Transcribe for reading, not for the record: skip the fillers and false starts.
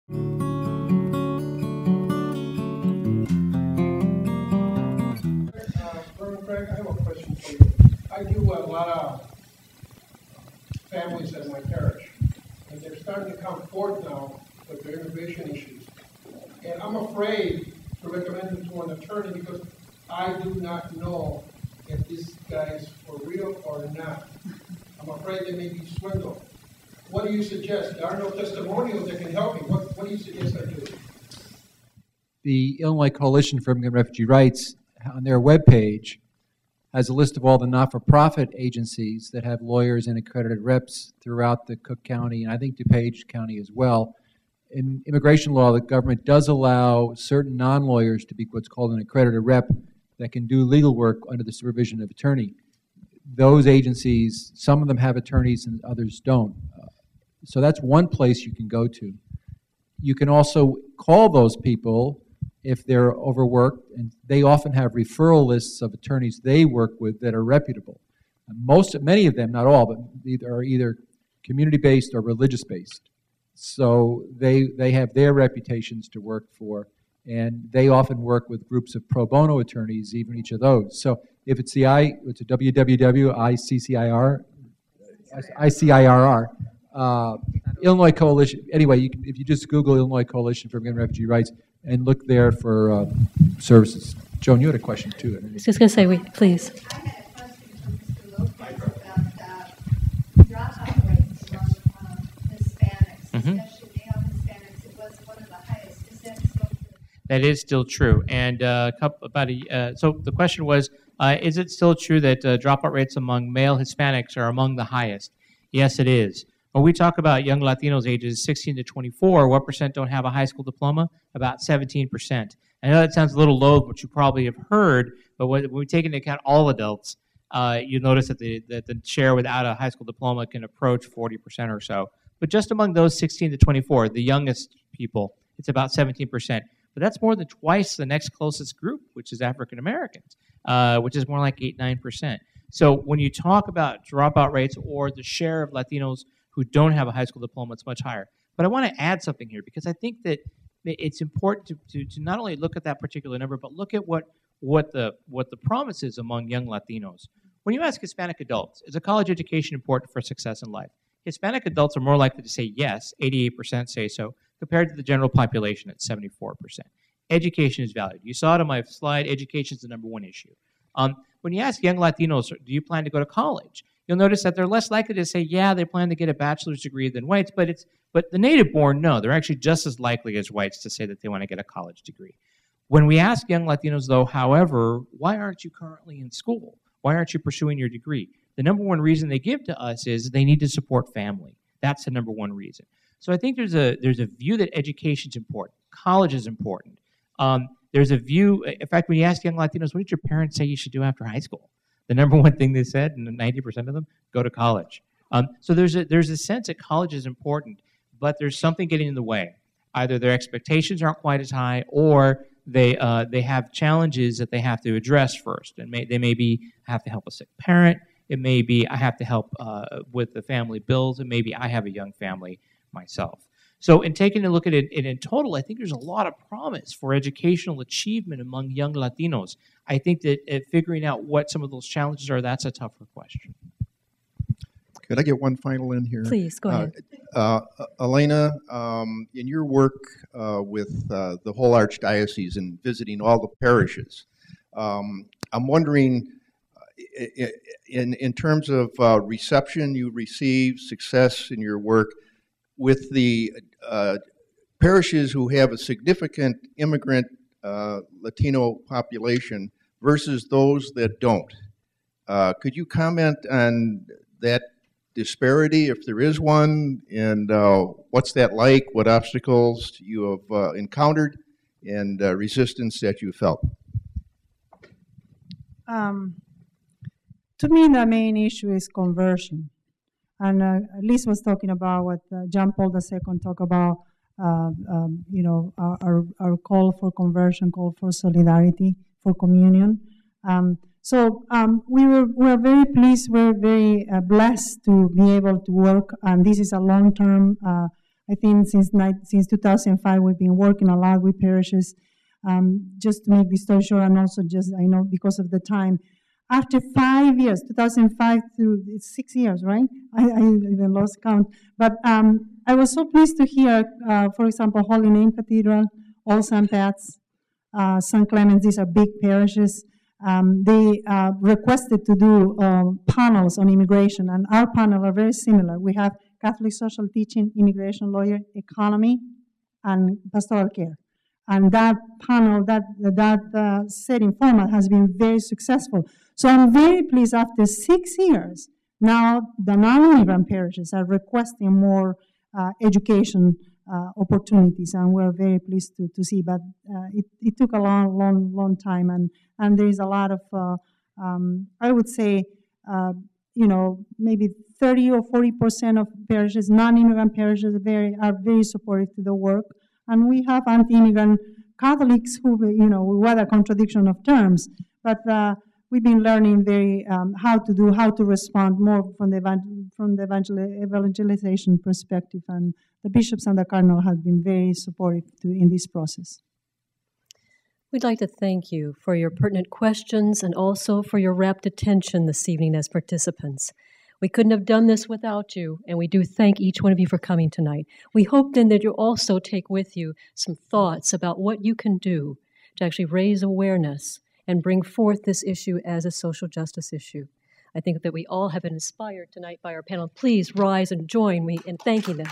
Reverend Craig, I have a question for you. I do a lot of families at my parish, and they're starting to come forth now with their immigration issues. And I'm afraid to recommend them to an attorney because I do not know if this guy's for real or not. I'm afraid they may be swindled. What do you suggest? There are no testimonials that can help me. What do you suggest I do? The Illinois Coalition for Immigrant Refugee Rights, on their webpage, has a list of all the not-for-profit agencies that have lawyers and accredited reps throughout the Cook County, and I think DuPage County as well. In immigration law, the government does allow certain non-lawyers to be what's called an accredited rep that can do legal work under the supervision of attorney. Those agencies, some of them have attorneys and others don't. So that's one place you can go to. You can also call those people if they're overworked, and they often have referral lists of attorneys they work with that are reputable. Many of them, not all, but are either community-based or religious-based. So they have their reputations to work for, and they often work with groups of pro bono attorneys, even each of those. So if it's it's a www.ICIRR, Illinois Coalition. Anyway, if you just Google Illinois Coalition for Immigrant Refugee Rights and look there for services. Joan, you had a question too. I was just going to say, please. I had a question for Mr. Lopez about dropout rates among Hispanics, especially male Hispanics. It was one of the highest. Is that still true? That is still true. And so the question was, is it still true that dropout rates among male Hispanics are among the highest? Yes, it is. When we talk about young Latinos ages 16 to 24, what percent don't have a high school diploma? About 17%. I know that sounds a little low, but you probably have heard, but when we take into account all adults, you notice that the share without a high school diploma can approach 40% or so. But just among those 16 to 24, the youngest people, it's about 17%. But that's more than twice the next closest group, which is African Americans, which is more like 8-9%. So when you talk about dropout rates or the share of Latinos who don't have a high school diploma, it's much higher. But I want to add something here because I think that it's important to not only look at that particular number, but look at what the promise is among young Latinos. When you ask Hispanic adults, is a college education important for success in life? Hispanic adults are more likely to say yes, 88% say so, compared to the general population at 74%. Education is valued. You saw it on my slide, education is the number one issue. When you ask young Latinos, do you plan to go to college? You'll notice that they're less likely to say, yeah, they plan to get a bachelor's degree than whites, but the native-born, no. They're actually just as likely as whites to say that they want to get a college degree. When we ask young Latinos, though, however, why aren't you currently in school? Why aren't you pursuing your degree? The number one reason they give to us is they need to support family. That's the number one reason. So I think there's a view that education's important. College is important. There's a view, in fact, when you ask young Latinos, what did your parents say you should do after high school? The number one thing they said, and 90% of them, go to college. So there's a sense that college is important, but there's something getting in the way. Either their expectations aren't quite as high, or they have challenges that they have to address first. And they may be, I have to help a sick parent. It may be, I have to help with the family bills. It may be, I have a young family myself. So in taking a look at it in total, I think there's a lot of promise for educational achievement among young Latinos. I think that figuring out what some of those challenges are, that's a tougher question. Could I get one final in here? Please, go ahead. Elena, in your work with the whole Archdiocese and visiting all the parishes, I'm wondering, in terms of reception you receive, success in your work, with the parishes who have a significant immigrant Latino population versus those that don't. Could you comment on that disparity, if there is one, and what's that like, what obstacles you have encountered, and resistance that you felt? To me, the main issue is conversion. And Liz was talking about what John Paul II talked about, our call for conversion, call for solidarity, for communion. So we were very pleased, we're very blessed to be able to work, and this is a long-term I think since 2005, we've been working a lot with parishes. Just to make the story short, and also just, I know because of the time, after 5 years, 2005 through 6 years, right? I even lost count. But I was so pleased to hear, for example, Holy Name Cathedral, All St. Pat's, St. Clement's, these are big parishes. They requested to do panels on immigration, and our panel are very similar. We have Catholic social teaching, immigration lawyer, economy, and pastoral care. And that panel, that setting format has been very successful. So I'm very pleased after 6 years, now the non-immigrant parishes are requesting more education opportunities, and we're very pleased to see. But it took a long time, and there is a lot of, I would say, maybe 30 or 40% of parishes, non-immigrant parishes, are very supportive to the work. And we have anti-immigrant Catholics who, what a contradiction of terms, but we've been learning how to respond more from the evangelization perspective, and the bishops and the cardinal have been very supportive in this process. We'd like to thank you for your pertinent questions and also for your rapt attention this evening as participants. We couldn't have done this without you, and we do thank each one of you for coming tonight. We hope then that you'll also take with you some thoughts about what you can do to actually raise awareness and bring forth this issue as a social justice issue. I think that we all have been inspired tonight by our panel. Please rise and join me in thanking them.